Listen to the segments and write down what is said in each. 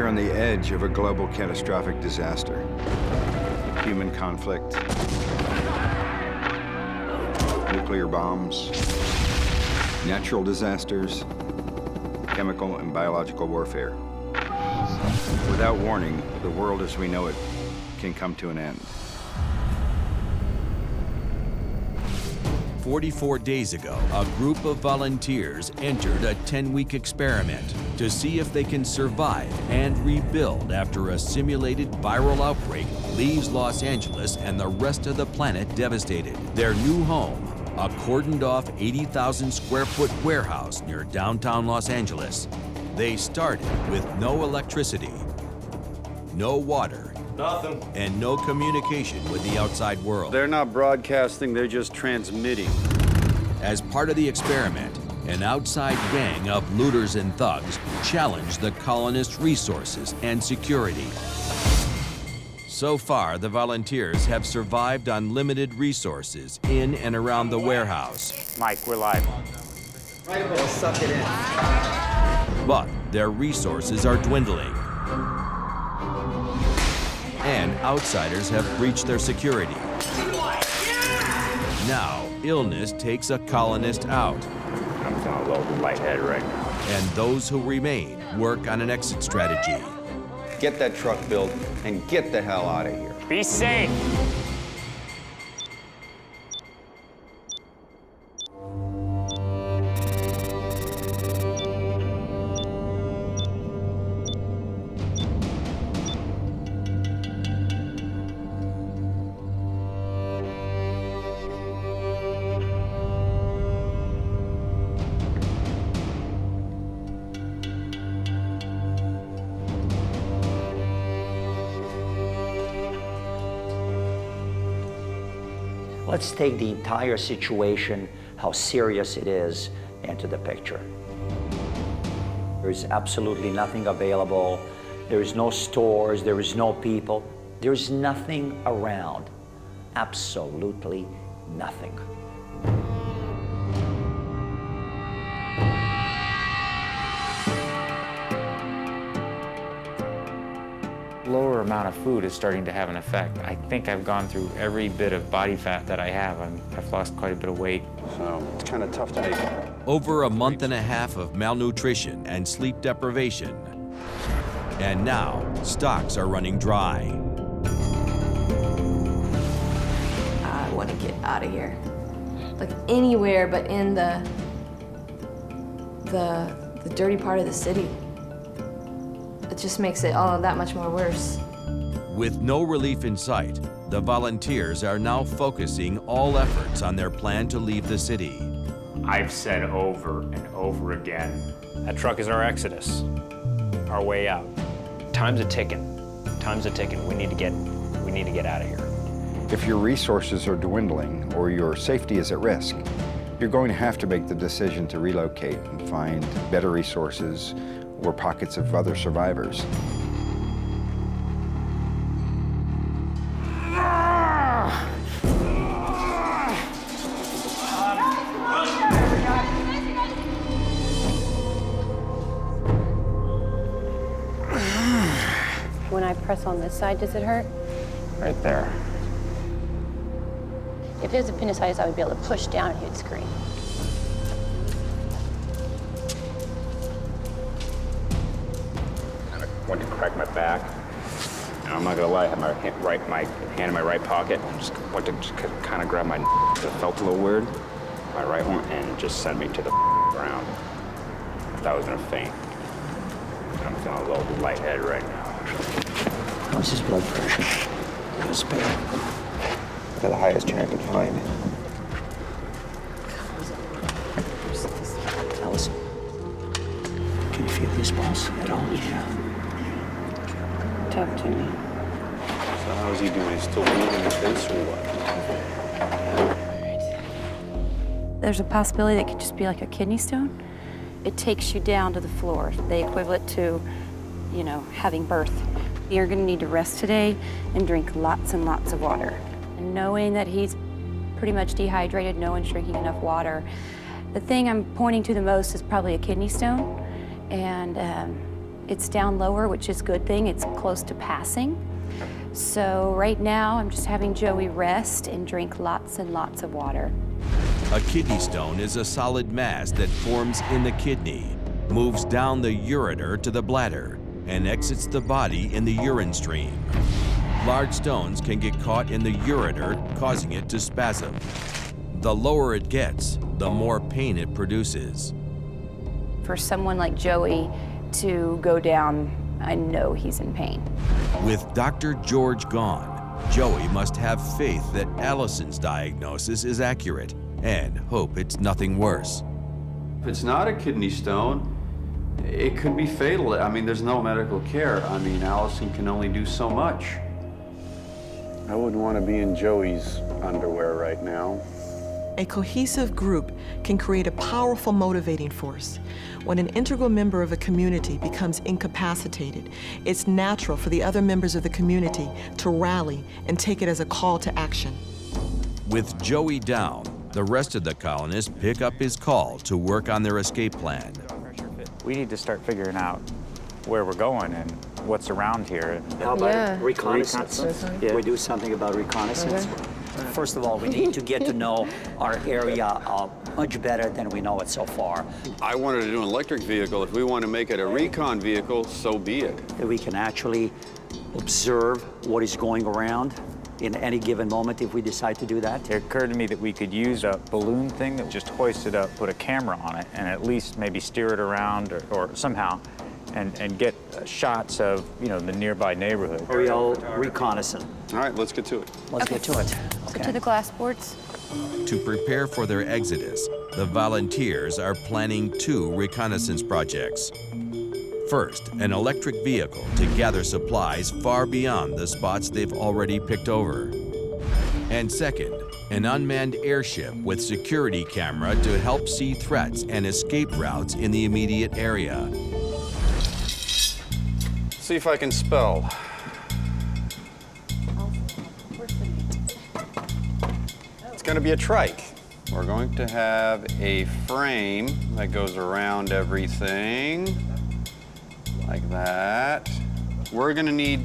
We're on the edge of a global catastrophic disaster. Human conflict, nuclear bombs, natural disasters, chemical and biological warfare. Without warning, the world as we know it can come to an end. 44 days ago, a group of volunteers entered a 10-week experiment to see if they can survive and rebuild after a simulated viral outbreak leaves Los Angeles and the rest of the planet devastated. Their new home, a cordoned-off 80,000 square foot warehouse near downtown Los Angeles. They started with no electricity, no water, nothing, and no communication with the outside world. They're not broadcasting, they're just transmitting. As part of the experiment, an outside gang of looters and thugs challenged the colonists' resources and security. So far, the volunteers have survived on limited resources in and around the warehouse. Mike, we're live. Right, we'll suck it in. But their resources are dwindling. And outsiders have breached their security. Now, illness takes a colonist out. I'm feeling a little lightheaded right now. And those who remain work on an exit strategy. Get that truck built and get the hell out of here. Be safe. Let's take the entire situation, how serious it is, into the picture. There is absolutely nothing available. There is no stores, there is no people. There is nothing around, absolutely nothing. Lower amount of food is starting to have an effect. I think I've gone through every bit of body fat that I have. I've lost quite a bit of weight. So it's kind of tough to make. Over a month and a half of malnutrition and sleep deprivation. And now, stocks are running dry. I want to get out of here. Like anywhere but in the dirty part of the city. It just makes it all that much more worse. With no relief in sight, the volunteers are now focusing all efforts on their plan to leave the city. I've said over and over again, that truck is our exodus, our way out. Time's a ticking. Time's a ticking. We need to get out of here. If your resources are dwindling or your safety is at risk, you're going to have to make the decision to relocate and find better resources or pockets of other survivors. When I press on this side, does it hurt? right there. If it was appendicitis, I would be able to push down and he would scream. I went to crack my back, and I'm not gonna lie, I had my hand in my right pocket, and just went to kind of grab my it felt a little weird, my right one, and it just sent me to the ground. I thought I was gonna faint. I'm feeling a little lightheaded right now, actually. How's his blood pressure? How's bad? To the highest chair I could find. Allison, can you feel his pulse at all? Yeah. Talk to me. So how is he doing? He's still bleeding in the face or what? There's a possibility that it could just be like a kidney stone. It takes you down to the floor. They equivalent to, you know, having birth. You're gonna need to rest today and drink lots and lots of water. And knowing that he's pretty much dehydrated, no one's drinking enough water. The thing I'm pointing to the most is probably a kidney stone. And It's down lower, which is a good thing. It's close to passing. So right now, I'm just having Joey rest and drink lots and lots of water. A kidney stone is a solid mass that forms in the kidney, moves down the ureter to the bladder, and exits the body in the urine stream. Large stones can get caught in the ureter, causing it to spasm. The lower it gets, the more pain it produces. For someone like Joey to go down, I know he's in pain. With Dr. George gone, Joey must have faith that Allison's diagnosis is accurate and hope it's nothing worse. If it's not a kidney stone, it could be fatal. I mean, there's no medical care. I mean, Allison can only do so much. I wouldn't want to be in Joey's underwear right now. A cohesive group can create a powerful motivating force. When an integral member of a community becomes incapacitated, it's natural for the other members of the community to rally and take it as a call to action. With Joey down, the rest of the colonists pick up his call to work on their escape plan. We need to start figuring out where we're going and what's around here. How about reconnaissance? Yeah. We do something about reconnaissance? First of all, we need to get to know our area much better than we know it so far. I wanted to do an electric vehicle. If we want to make it a recon vehicle, so be it. That we can actually observe what is going around in any given moment if we decide to do that. It occurred to me that we could use a balloon thing that just hoist it up, put a camera on it, and at least maybe steer it around or somehow and get shots of, you know, the nearby neighborhood. Real reconnaissance. All right, let's get to it. Let's get to it. So to the glass boards. To prepare for their exodus, the volunteers are planning 2 reconnaissance projects. First, an electric vehicle to gather supplies far beyond the spots they've already picked over. And second, an unmanned airship with security camera to help see threats and escape routes in the immediate area. See if I can spell. It's going to be a trike. We're going to have a frame that goes around everything, like that. We're going to need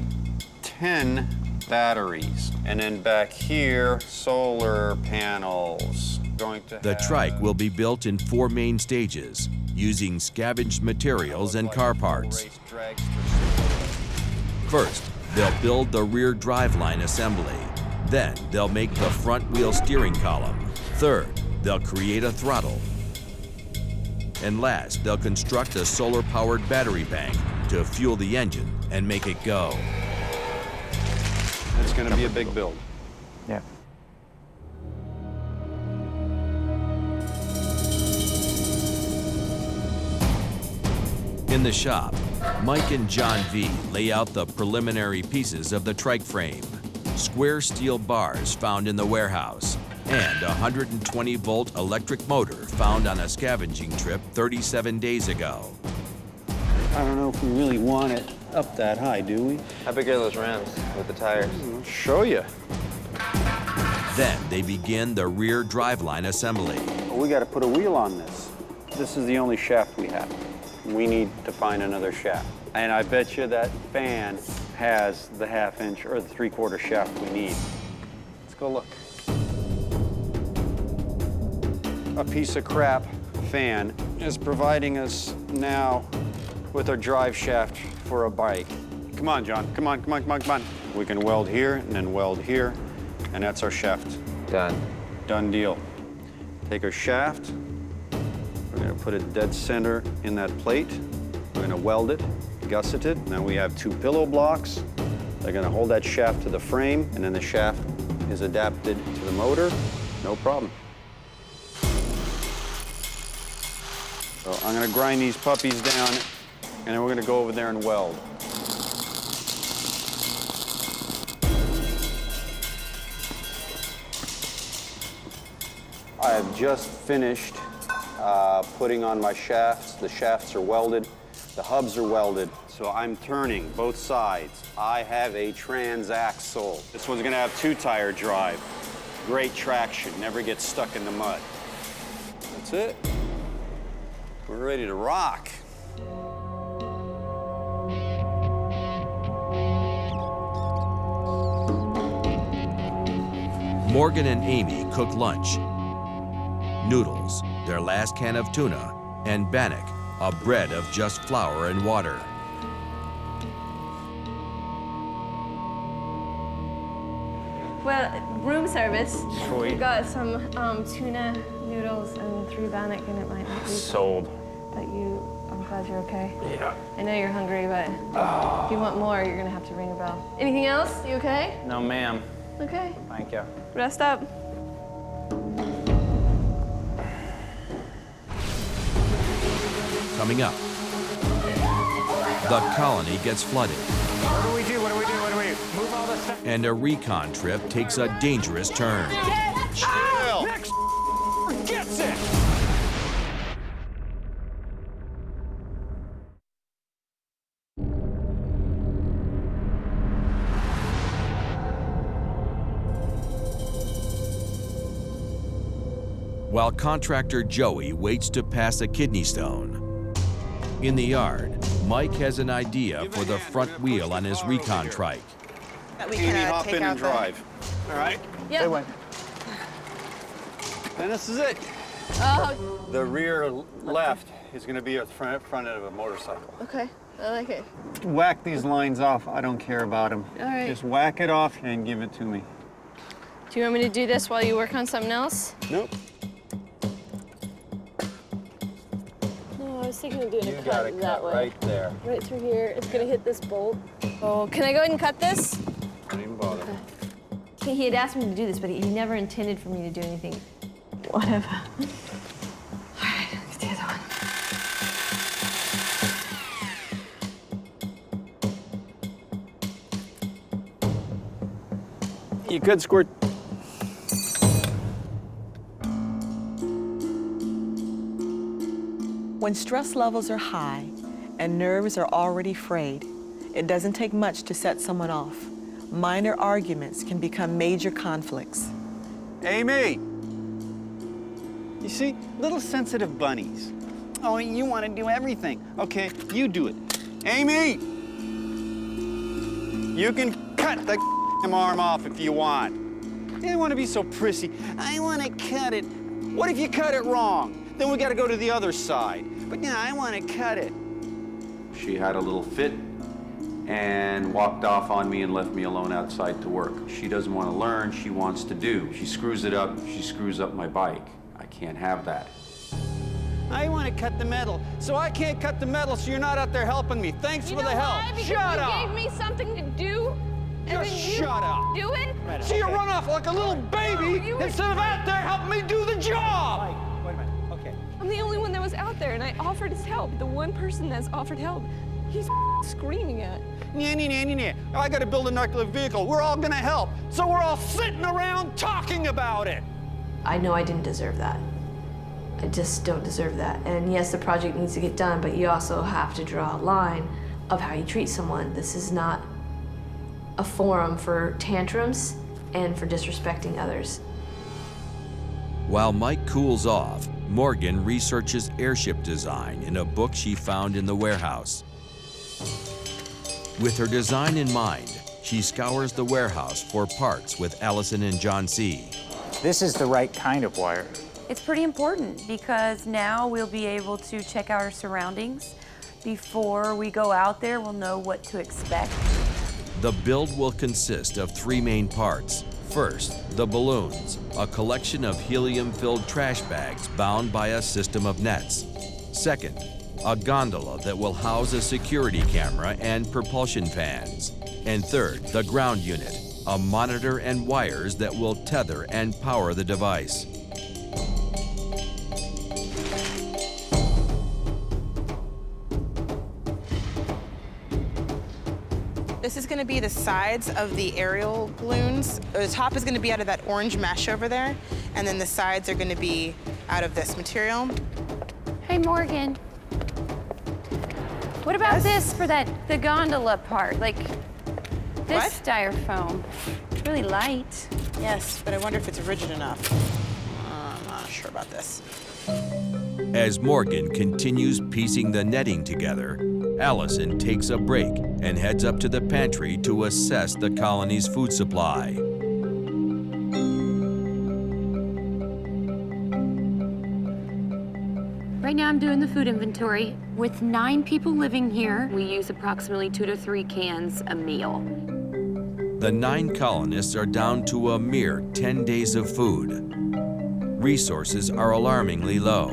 10 batteries. And then back here, solar panels. The trike will be built in 4 main stages, using scavenged materials and car parts. First, they'll build the rear driveline assembly. Then, they'll make the front wheel steering column. Third, they'll create a throttle. And last, they'll construct a solar-powered battery bank to fuel the engine and make it go. It's going to be a big build. Yeah. In the shop, Mike and John V lay out the preliminary pieces of the trike frame. Square steel bars found in the warehouse, and a 120-volt electric motor found on a scavenging trip 37 days ago. I don't know if we really want it up that high, do we? How big are those rims with the tires? I'll show you. Then they begin the rear driveline assembly. We got to put a wheel on this. This is the only shaft we have. We need to find another shaft. And I bet you that fan has the 1/2 inch or the 3/4 shaft we need. Let's go look. A piece of crap fan is providing us now with our drive shaft for a bike. Come on, John. Come on, come on, come on, come on. We can weld here and then weld here, and that's our shaft. Done. Done deal. Take our shaft. We're going to put it dead center in that plate. We're going to weld it, gusset it. Now we have 2 pillow blocks. They're going to hold that shaft to the frame, and then the shaft is adapted to the motor. No problem. So I'm going to grind these puppies down, and then we're going to go over there and weld. I have just finished putting on my shafts. The shafts are welded. The hubs are welded. So I'm turning both sides. I have a transaxle. This one's gonna have 2-tire drive. Great traction, never gets stuck in the mud. That's it. We're ready to rock. Morgan and Amy cook lunch. Noodles, their last can of tuna, and bannock, a bread of just flour and water. Well, room service. Sweet. We got some tuna noodles and 3 bannock, and it might not be. Sold. But I'm glad you're okay. Yeah. I know you're hungry, but if you want more, you're gonna have to ring a bell. Anything else? You okay? No, ma'am. Okay. Thank you. Rest up. Coming up, the colony gets flooded, What do we do? What do we do? What do we do? Move all this stuff. and a recon trip takes a dangerous turn. Chill. Next gets it. While contractor Joey waits to pass a kidney stone. In the yard, Mike has an idea for the front wheel on his recon trike. We Amy, hop in and drive. All right? Yeah. And this is it. Oh, The rear left is going to be at the front end of a motorcycle. okay. I like it. Whack these lines off. I don't care about them. All right. Just whack it off and give it to me. Do you want me to do this while you work on something else? Nope. No, I was thinking of doing You a got cut it that cut way. right there. Right through here. It's gonna hit this bolt. Oh, can I go ahead and cut this? Don't even bother. He had asked me to do this, but he never intended for me to do anything. Whatever. All right, let's do the other one. You could squirt. When stress levels are high and nerves are already frayed, it doesn't take much to set someone off. Minor arguments can become major conflicts. Amy! You see, little sensitive bunnies. Oh, you want to do everything. Okay, you do it. Amy! You can cut the arm off if you want. You don't want to be so prissy. I want to cut it. What if you cut it wrong? Then we got to go to the other side. But yeah, I want to cut it. She had a little fit and walked off on me and left me alone outside to work. She doesn't want to learn, she wants to do. She screws it up, she screws up my bike. I can't have that. I want to cut the metal, so I can't cut the metal, so you're not out there helping me. Thanks for the help. Because Shut you up! gave me something to do, and Just then you shut up. do it. So you run off like a little baby you were- instead of out there helping me do the job! Wait a minute. Okay. I'm the only one that was out there, and I offered his help. The one person that's offered help, he's screaming at. I gotta build a nuclear vehicle. We're all gonna help. So we're all sitting around talking about it. I know I didn't deserve that. I just don't deserve that. And yes, the project needs to get done, but you also have to draw a line of how you treat someone. This is not a forum for tantrums and for disrespecting others. While Mike cools off, Morgan researches airship design in a book she found in the warehouse. With her design in mind, she scours the warehouse for parts with Allison and John C. This is the right kind of wire. It's pretty important because now we'll be able to check out our surroundings. Before we go out there, we'll know what to expect. The build will consist of 3 main parts. First, the balloons, a collection of helium-filled trash bags bound by a system of nets. Second, a gondola that will house a security camera and propulsion fans. And third, the ground unit, a monitor and wires that will tether and power the device. This is going to be the sides of the aerial balloons. The top is going to be out of that orange mesh over there, and then the sides are going to be out of this material. Hey, Morgan. What about this for the gondola part? Like this What? styrofoam. It's really light. Yes, but I wonder if it's rigid enough. I'm not sure about this. As Morgan continues piecing the netting together, Allison takes a break and heads up to the pantry to assess the colony's food supply. Right now I'm doing the food inventory. With 9 people living here, we use approximately 2 to 3 cans a meal. The 9 colonists are down to a mere 10 days of food. Resources are alarmingly low.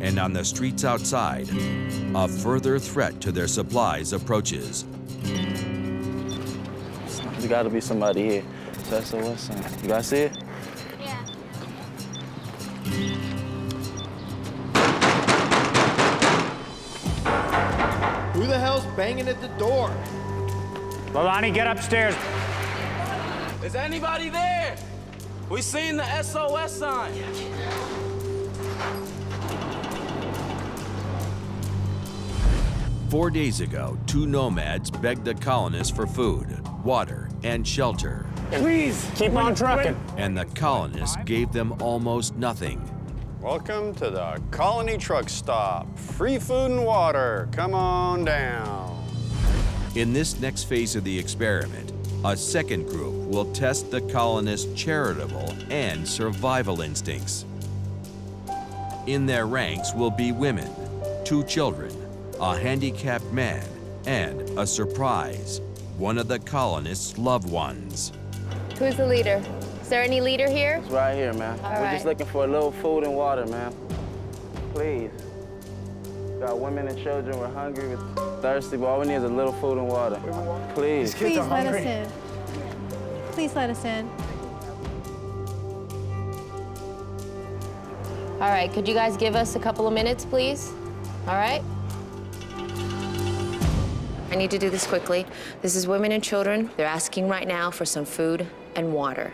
And on the streets outside, a further threat to their supplies approaches. There's gotta be somebody here. That's the west side. You guys see it? Yeah. Who the hell's banging at the door? Lonnie, get upstairs. Is anybody there? We seen the SOS sign. 4 days ago, 2 nomads begged the colonists for food, water, and shelter. Please, keep on trucking. And the colonists gave them almost nothing. Welcome to the Colony Truck Stop. Free food and water. Come on down. In this next phase of the experiment, a second group will test the colonists' charitable and survival instincts. In their ranks will be women, 2 children, a handicapped man, and a surprise, one of the colonists' loved ones. Who's the leader? Is there any leader here? It's right here, man. All We're right. just looking for a little food and water, man. Please. Got women and children, we're hungry, we're thirsty, but all we need is a little food and water. Please. Please let us in. Please let us in. All right, could you guys give us a couple of minutes, please? All right? I need to do this quickly. This is women and children. They're asking right now for some food and water.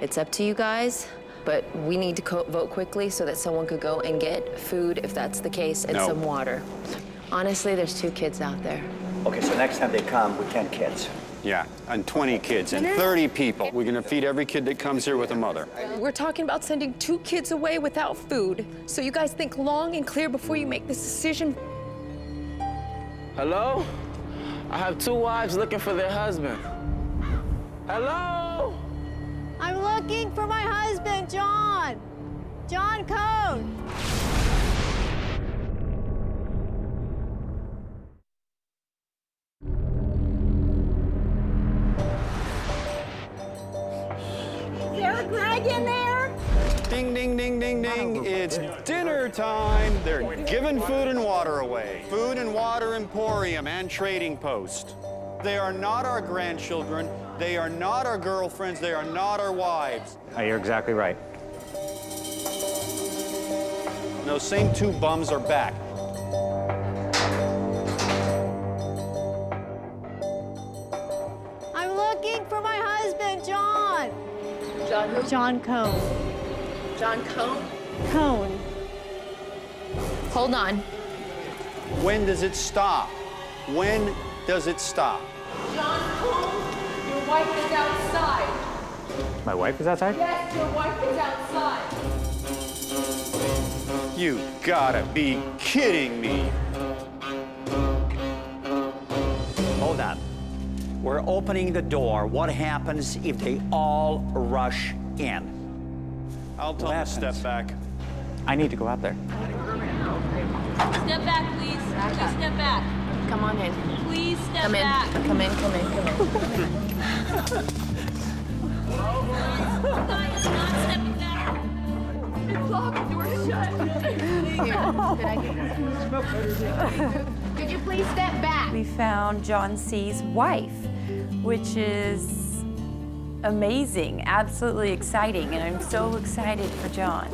It's up to you guys, but we need to vote quickly so that someone could go and get food, if that's the case, and some water. Honestly, there's 2 kids out there. Okay, so next time they come with 10 kids. Yeah, and 20 kids and 30 people. We're gonna feed every kid that comes here with a mother. We're talking about sending 2 kids away without food. So you guys think long and clear before you make this decision. Hello? I have 2 wives looking for their husband. Hello? I'm looking for my husband, John. John Cone. Is there a Greg in there? Ding, ding, ding, ding, ding. It's dinner time. They're giving food and water away. Food and Water Emporium and Trading Post. They are not our grandchildren. They are not our girlfriends. They are not our wives. Oh, you're exactly right. Those same 2 bums are back. I'm looking for my husband, John. John who? John Cone. John Cone? Cone. Hold on. When does it stop? When does it stop? John Cone, your wife is outside. My wife is outside? Yes, your wife is outside. You gotta be kidding me. Hold on. We're opening the door. What happens if they all rush in? I'll tell them to step back. I need to go out there. Step back, please. Please step back. Come on in. Please step back. Come in, come in, come in. Guy is not stepping back. It's locked, door's shut. Could you please step back? We found John C.'s wife, which is amazing, absolutely exciting, and I'm so excited for John.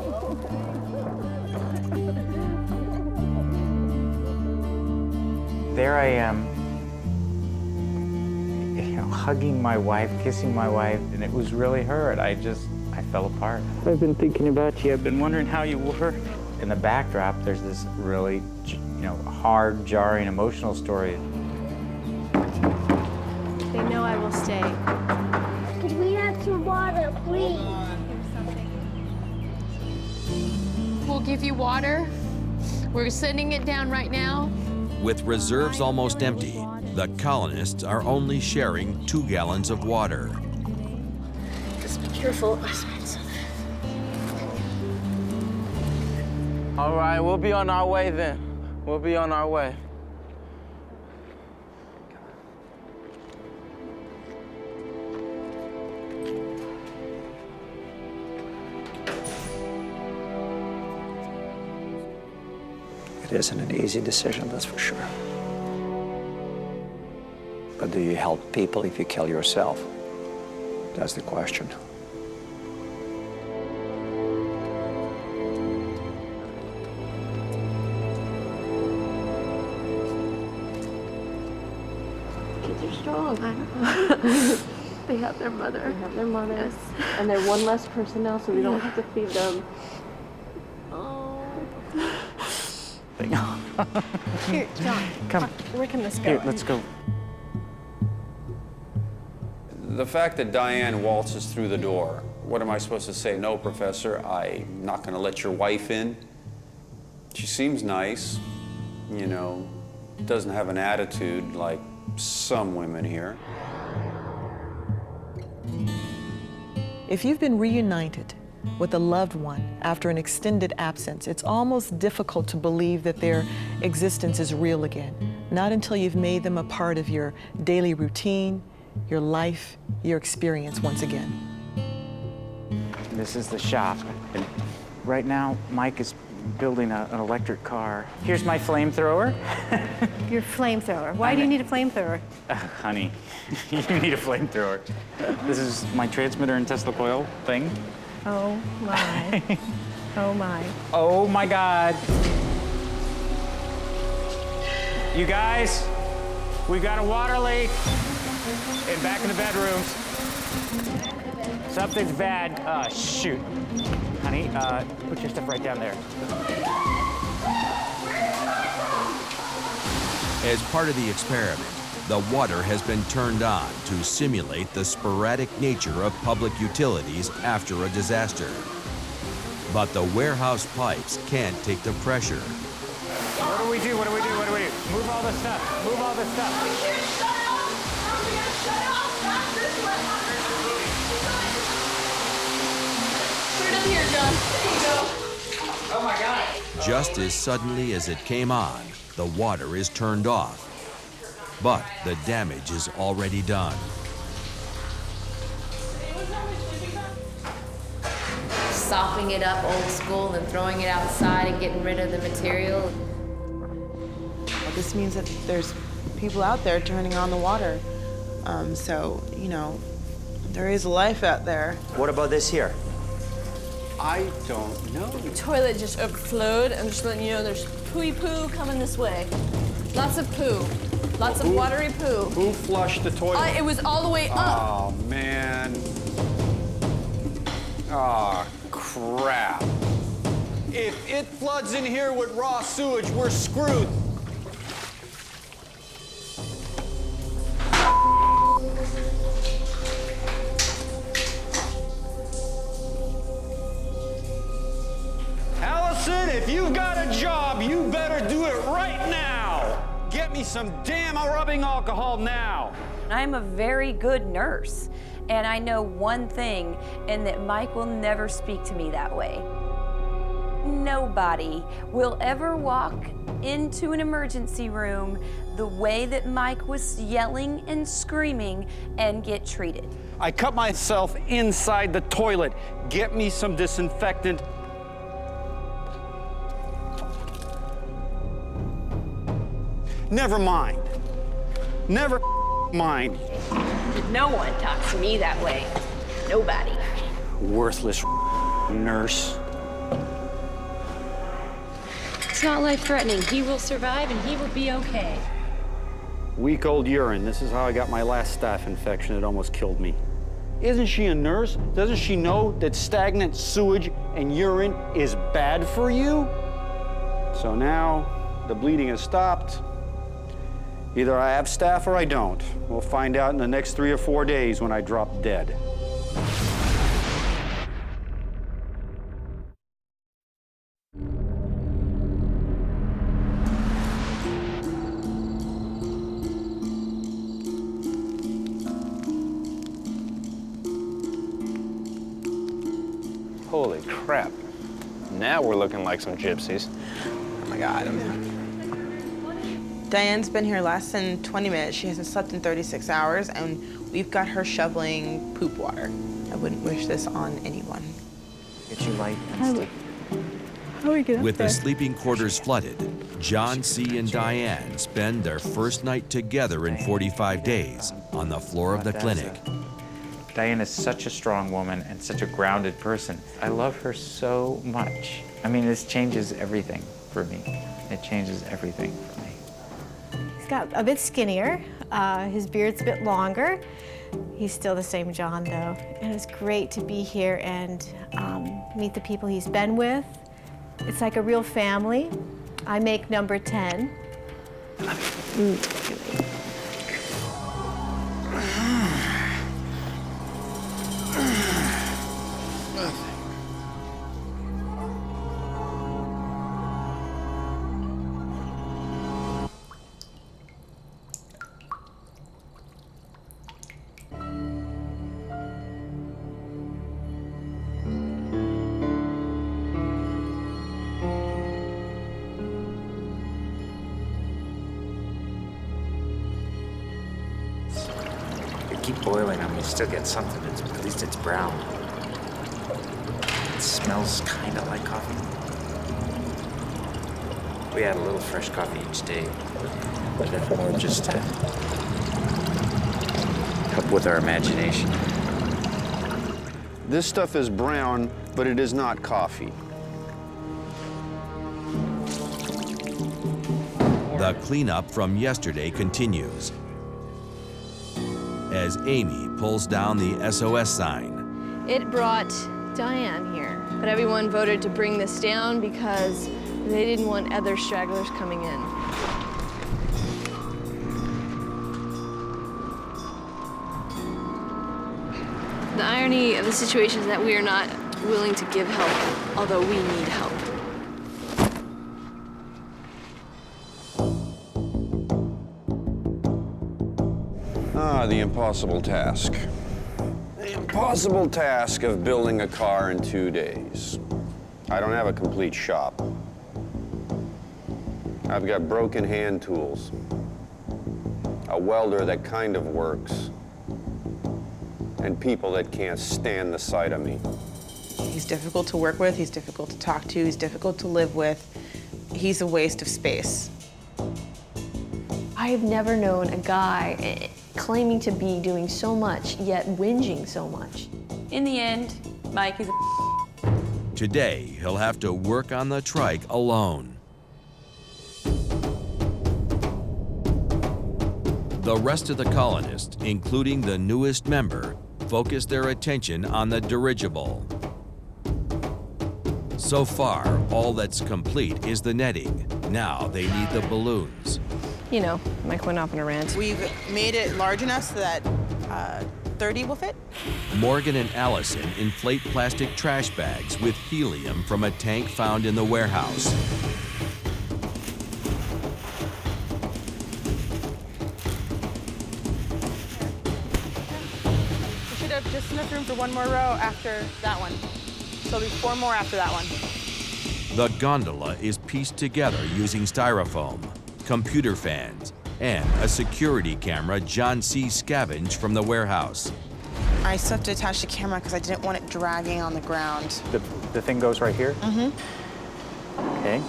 There I am, hugging my wife, kissing my wife, and it was really her. I fell apart. I've been thinking about you. I've been wondering how you were. In the backdrop, there's this really, hard, jarring, emotional story. They know I will stay. Could we have some water, please? We'll give you water. We're sending it down right now. With reserves almost empty, the colonists are only sharing 2 gallons of water. Just be careful. All right, we'll be on our way then. We'll be on our way. It isn't an easy decision, that's for sure. But do you help people if you kill yourself? That's the question. Kids are strong. I know. They have their mother. They have their mother. Yes. And they're one less person now, so we don't have to feed them. Here, John. Come. Where can this go? Here, let's go. The fact that Diane waltzes through the door, what am I supposed to say? No, Professor, I'm not going to let your wife in. She seems nice, you know, doesn't have an attitude like some women here. If you've been reunited with a loved one after an extended absence, it's almost difficult to believe that their existence is real again. Not until you've made them a part of your daily routine, your life, your experience once again. This is the shop. And right now, Mike is building an electric car. Here's my flamethrower. Your flamethrower. Why do you need a flamethrower? Honey, you need a flamethrower. This is my transmitter and Tesla coil thing. Oh my. Oh my. Oh my God. You guys, we got a water leak back in the bedrooms. Something's bad. Shoot. Honey, put your stuff right down there. As part of the experiment, the water has been turned on to simulate the sporadic nature of public utilities after a disaster. But the warehouse pipes can't take the pressure. What do we do? What do we do? What do we do? Move all this stuff. Move all this stuff. Put it up here, John. There you go. Oh my God. Just as suddenly as it came on, the water is turned off. But the damage is already done. Sopping it up old school and throwing it outside and getting rid of the material. This means that there's people out there turning on the water. So, you know, there is life out there. What about this here? I don't know. The toilet just overflowed. I'm just letting you know there's poo coming this way. Lots of poo. Lots of watery poo. Who flushed the toilet? It was all the way up. Oh, man. Oh, crap. If it floods in here with raw sewage, we're screwed. Allison, if you've got a job, you better do it right now. Get me some damn rubbing alcohol now. I'm a very good nurse, and I know one thing, and that Mike will never speak to me that way. Nobody will ever walk into an emergency room the way that Mike was yelling and screaming and get treated. I cut myself inside the toilet. Get me some disinfectant. Never mind. Never mind. No one talks to me that way. Nobody. Worthless nurse. It's not life-threatening. He will survive and he will be okay. Weak old urine. This is how I got my last staph infection. It almost killed me. Isn't she a nurse? Doesn't she know that stagnant sewage and urine is bad for you? So now the bleeding has stopped. Either I have staph or I don't. We'll find out in the next 3 or 4 days when I drop dead. Holy crap. Now we're looking like some gypsies. Oh my God. Diane's been here less than 20 minutes. She hasn't slept in 36 hours, and we've got her shoveling poop water. I wouldn't wish this on anyone. Get you light and stick. How do we get up With there? the sleeping quarters flooded, John C. and Diane spend their first night together in 45 days on the floor of the clinic. Diane is such a strong woman and such a grounded person. I love her so much. I mean, this changes everything for me. It changes everything for me. He's got a bit skinnier. His beard's a bit longer. He's still the same John, though. And it's great to be here and meet the people he's been with. It's like a real family. I make number 10. Keep boiling them, you still get something. At least it's brown. It smells kind of like coffee. We add a little fresh coffee each day, but that's more just to help with our imagination. This stuff is brown, but it is not coffee. The cleanup from yesterday continues as Amy pulls down the SOS sign. It brought Diane here, but everyone voted to bring this down because they didn't want other stragglers coming in. The irony of the situation is that we are not willing to give help, although we need help. The impossible task. The impossible task of building a car in 2 days. I don't have a complete shop. I've got broken hand tools, a welder that kind of works, and people that can't stand the sight of me. He's difficult to work with, he's difficult to talk to, he's difficult to live with. He's a waste of space. I've never known a guy claiming to be doing so much, yet whinging so much. In the end, Mike is Today, he'll have to work on the trike alone. The rest of the colonists, including the newest member, focus their attention on the dirigible. So far, all that's complete is the netting. Now they need the balloons. You know, Mike went off on a rant. We've made it large enough so that 30 will fit. Morgan and Allison inflate plastic trash bags with helium from a tank found in the warehouse. We should have just enough room for one more row after that one. So there'll be 4 more after that one. The gondola is pieced together using styrofoam, computer fans, and a security camera John C. scavenged from the warehouse. I still have to attach the camera because I didn't want it dragging on the ground. The thing goes right here? Mm-hmm. Okay.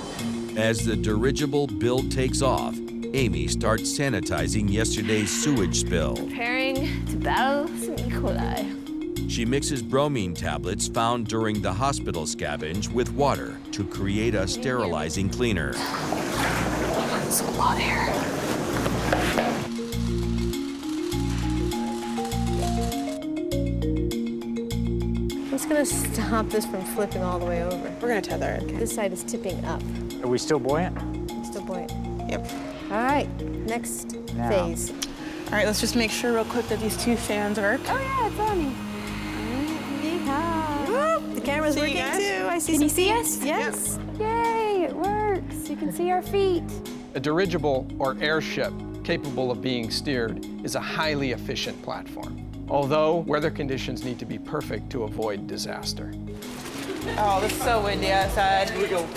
As the dirigible build takes off, Amy starts sanitizing yesterday's sewage spill. Preparing to battle some E. coli. She mixes bromine tablets found during the hospital scavenge with water to create a sterilizing cleaner. That's a lot of hair. I'm just gonna stop this from flipping all the way over. We're gonna tether it. This side is tipping up. Are we still buoyant? Still buoyant. Yep. All right, next Now. phase. All right, let's just make sure real quick that these 2 fans work. Oh yeah, it's on me. The camera's See you working guys? too. I see. Can you some see feet. us? Yes. Yay, it works. You can see our feet. A dirigible or airship capable of being steered is a highly efficient platform, although weather conditions need to be perfect to avoid disaster. Oh, this is so windy outside. Here we go.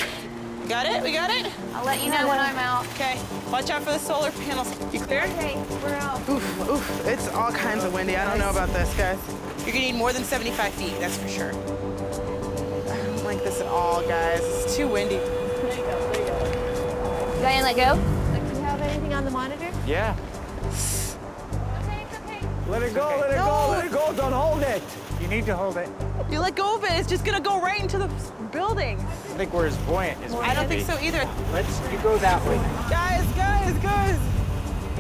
Got it? We got it? I'll let you know when I'm out. Okay. Watch out for the solar panels. You clear? Okay, we're out. Oof, oof. It's all kinds of windy. I don't know about this, guys. You're gonna need more than 75 feet, that's for sure. I don't like this at all, guys. It's too windy. You got any let go? Do you have anything on the monitor? Yeah. Let it go, let it go, let it go. Don't hold it. You need to hold it. You let go of it, it's just gonna go right into the building. I think we're as buoyant as we I don't can think be. so either. You go that way. Guys.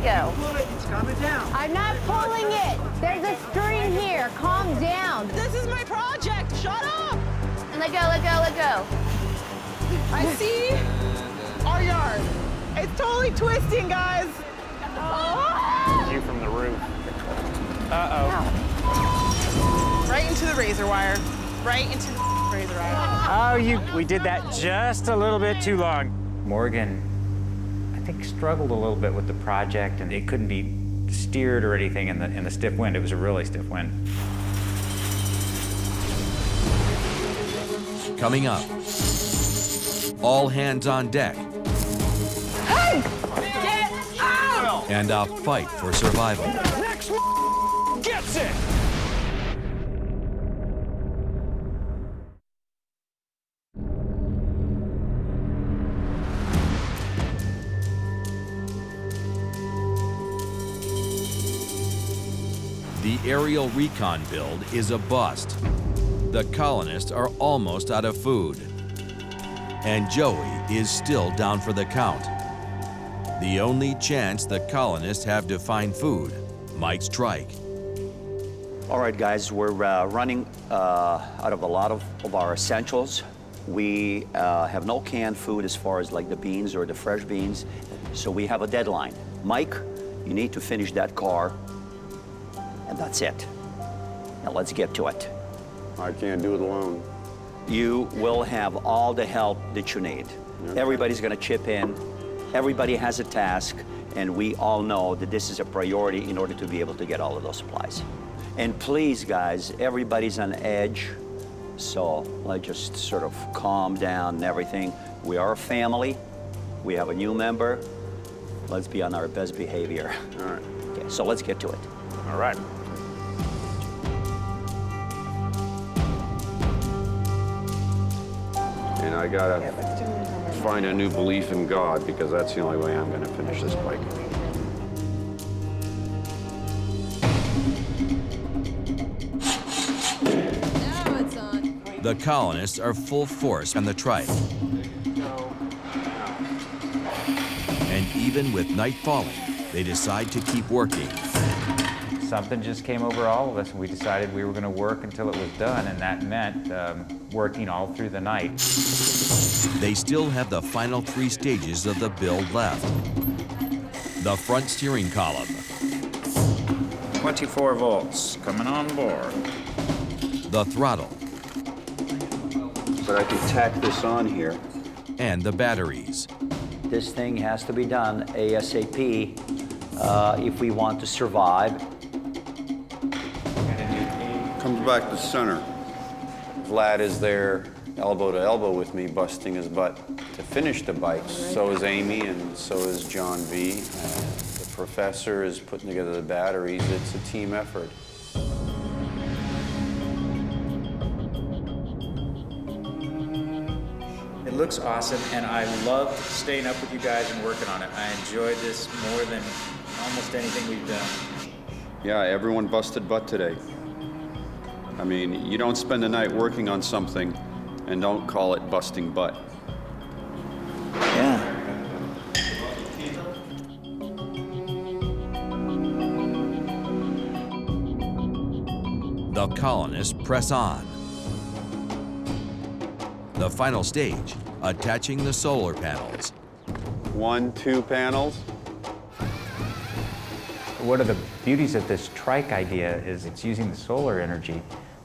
Go. It's coming down. I'm not pulling it. There's a string here. Calm down. This is my project, shut up! And let go, let go, let go. I see our yard. It's totally twisting, guys. You from the roof. Uh-oh. Right into the razor wire. Right into the razor wire. Oh, we did that just a little bit too long. Morgan, I think, struggled a little bit with the project, and it couldn't be steered or anything in the stiff wind. It was a really stiff wind. Coming up, all hands on deck, Hey! Get out! and a fight for survival. Next one gets it. The aerial recon build is a bust. The colonists are almost out of food. And Joey is still down for the count. The only chance the colonists have to find food might strike. All right, guys, we're running out of a lot of our essentials. We have no canned food as far as like the beans or the fresh beans, so we have a deadline. Mike, you need to finish that car, and that's it. Now let's get to it. I can't do it alone. You will have all the help that you need. Everybody's gonna chip in. Everybody has a task, and we all know that this is a priority in order to be able to get all of those supplies. And please, guys, everybody's on edge, so let's just sort of calm down and everything. We are a family. We have a new member. Let's be on our best behavior. All right. Okay, so let's get to it. All right. And I gotta find a new belief in God, because that's the only way I'm gonna finish this bike. The colonists are full force on the trike. And even with night falling, they decide to keep working. Something just came over all of us, and we decided we were going to work until it was done, and that meant working all through the night. They still have the final 3 stages of the build left. The front steering column. 24 volts, coming on board. The throttle. But I can tack this on here. And the batteries. This thing has to be done ASAP if we want to survive. Comes back to center. Vlad is there elbow to elbow with me, busting his butt to finish the bike. So is Amy, and so is John V. The professor is putting together the batteries. It's a team effort. It looks awesome, and I loved staying up with you guys and working on it. I enjoyed this more than almost anything we've done. Yeah, everyone busted butt today. I mean, you don't spend the night working on something and don't call it busting butt. Yeah. The colonists press on. The final stage, attaching the solar panels. 1, 2 panels. One of the beauties of this trike idea is it's using the solar energy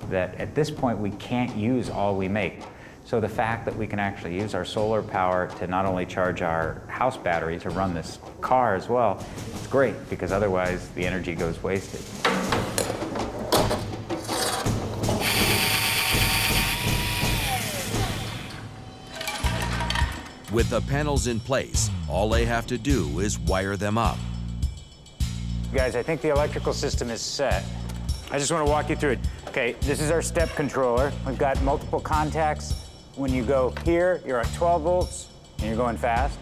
that at this point we can't use all we make. So the fact that we can actually use our solar power to not only charge our house battery to run this car as well, it's great, because otherwise the energy goes wasted. With the panels in place, all they have to do is wire them up. Guys, I think the electrical system is set. I just want to walk you through it. Okay, this is our step controller. We've got multiple contacts. When you go here, you're at 12 volts, and you're going fast.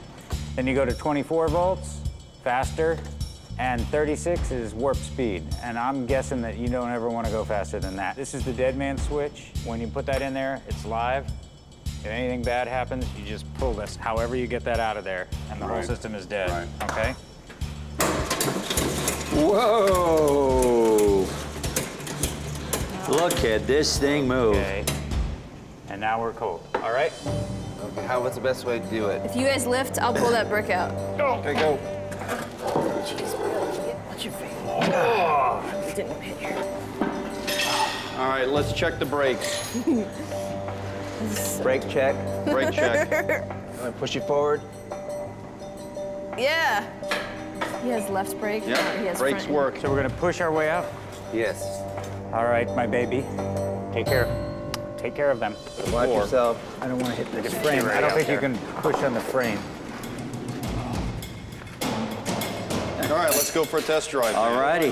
Then you go to 24 volts, faster, and 36 is warp speed. And I'm guessing that you don't ever want to go faster than that. This is the dead man switch. When you put that in there, it's live. If anything bad happens, you just pull this, however you get that out of there, and the whole system is dead, okay? Whoa! Look at this thing move. Okay. And now we're cold, all right? Okay, what's the best way to do it? If you guys lift, I'll pull that brick out. Go. Okay, go. Watch your face. Oh, it didn't hit you. All right, let's check the brakes. Brake check. Brake check. I'm gonna push you forward. Yeah. He has left brake. Yeah, or he has brakes front. work. So we're gonna push our way up? Yes. All right, my baby. Take care of them. Watch yourself. I don't want to hit the frame. I don't think you can push on the frame. All right, let's go for a test drive. All righty.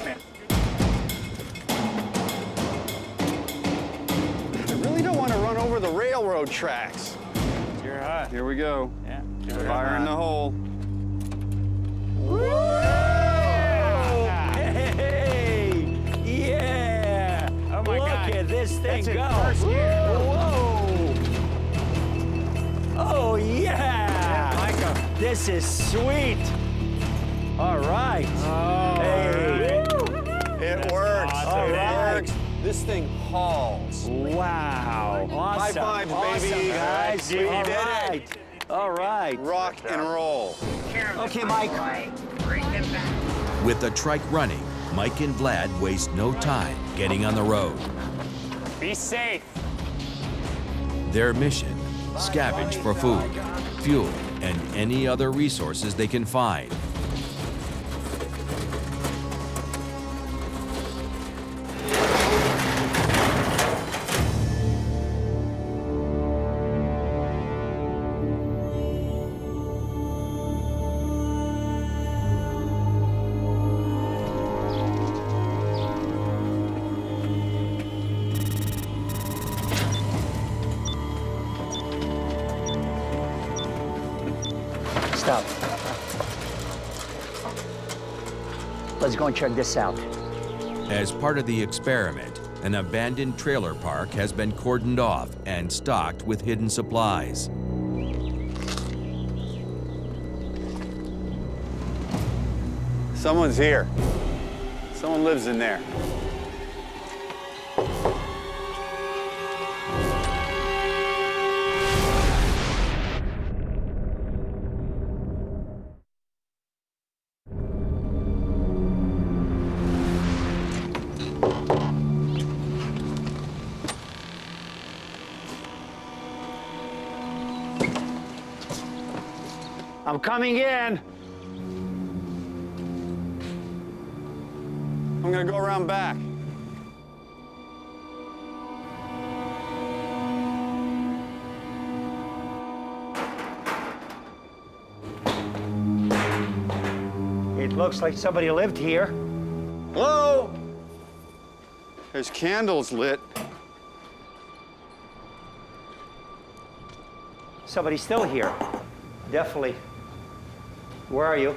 I really don't want to run over the railroad tracks. You're hot. Here we go. Yeah. Fire in the hole. Hey! Yeah! Oh my God. Look at this thing That's go! in first gear. Whoa! Oh yeah! Micah. This is sweet. All right. Oh, Hey! It works. awesome. It All right. works. This thing hauls. Wow! Awesome! High fives, Awesome, baby. guys! We All did it. right. All right. Rock and roll. Okay, Mike. With the trike running, Mike and Vlad waste no time getting on the road. Be safe. Their mission, scavenge for food, fuel, and any other resources they can find. Stop. Let's go and check this out. As part of the experiment, an abandoned trailer park has been cordoned off and stocked with hidden supplies. Someone's here. Someone lives in there. I'm coming in. I'm gonna go around back. It looks like somebody lived here. Hello? There's candles lit. Somebody's still here. Definitely. Where are you?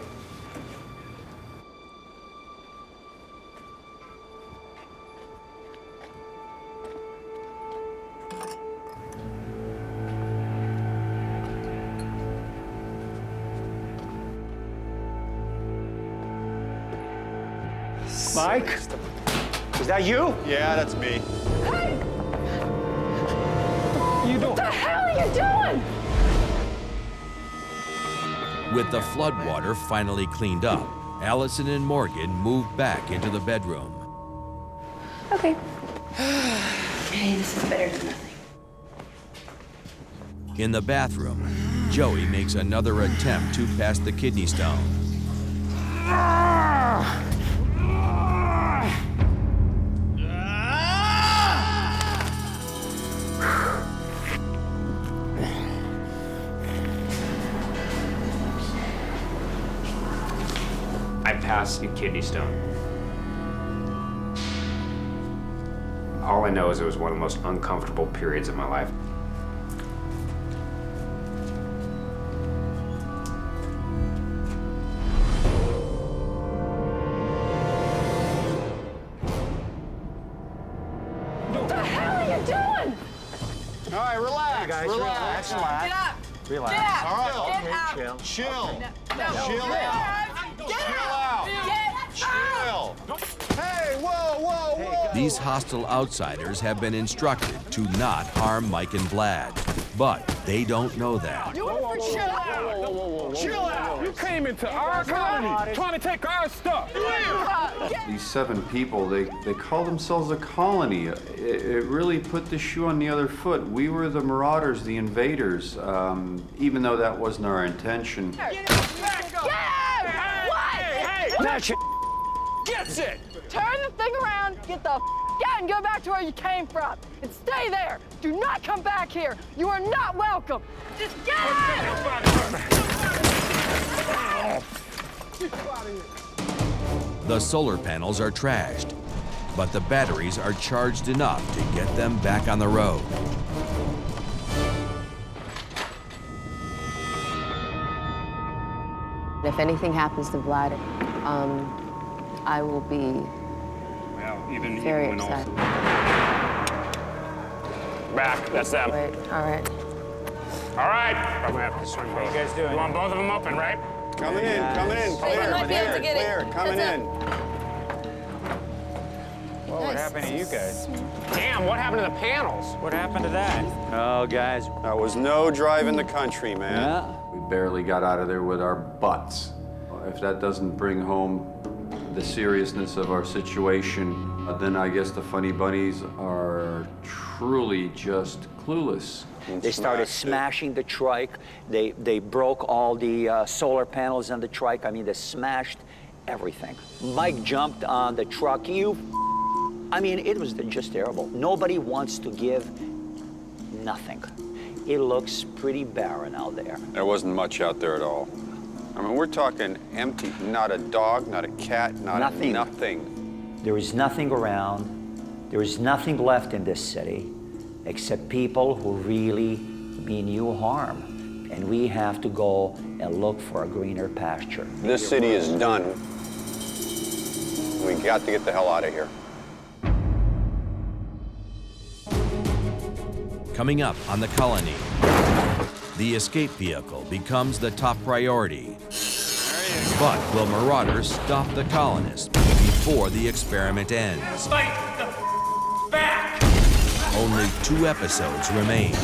Mike? Is that you? Yeah, that's me. Hey! You What the hell are you doing? With the floodwater finally cleaned up, Allison and Morgan moved back into the bedroom. Okay. Okay, this is better than nothing. In the bathroom, Joey makes another attempt to pass the kidney stone. past the kidney stone. All I know is it was one of the most uncomfortable periods of my life. What the hell are you doing? All right, relax. Hey guys, relax. Get up. Relax. Get out. All right, Get out. Chill. Chill. No. Chill Get out. Get Chill out. out. Get out. Chill. Hey, whoa. These hostile outsiders have been instructed to not harm Mike and Vlad, but they don't know that. You want to chill out. Chill out! You came into our colony trying to take our stuff. These 7 people, they call themselves a colony. It really put the shoe on the other foot. We were the marauders, the invaders, even though that wasn't our intention. Get out. What? That shit gets it! Turn the thing around, get the out and go back to where you came from. And stay there. Do not come back here. You are not welcome. Just get out! The solar panels are trashed, but the batteries are charged enough to get them back on the road. If anything happens to Vlad, I will be very upset. Back, that's them. Wait, all right. All right. I'm gonna have to swing both. What are you guys doing? You want both of them open, right? Coming in, They might be able to get it. coming That's in. Well, what happened to you guys? Damn, what happened to the panels? What happened to that? Oh, guys. That was no drive in the country, man. We barely got out of there with our butts. If that doesn't bring home the seriousness of our situation, then I guess the funny bunnies are truly just clueless. They started smashing the trike. They broke all the solar panels on the trike. I mean, they smashed everything. Mike jumped on the truck. I mean, it was just terrible. Nobody wants to give nothing. It looks pretty barren out there. There wasn't much out there at all. I mean, we're talking empty. Not a dog, not a cat, nothing. There is nothing around. There is nothing left in this city except people who really mean you harm. And we have to go and look for a greener pasture. This city is done. We got to get the hell out of here. Coming up on the colony, the escape vehicle becomes the top priority. But will marauders stop the colonists before the experiment ends? Fight the back! Only 2 episodes remain.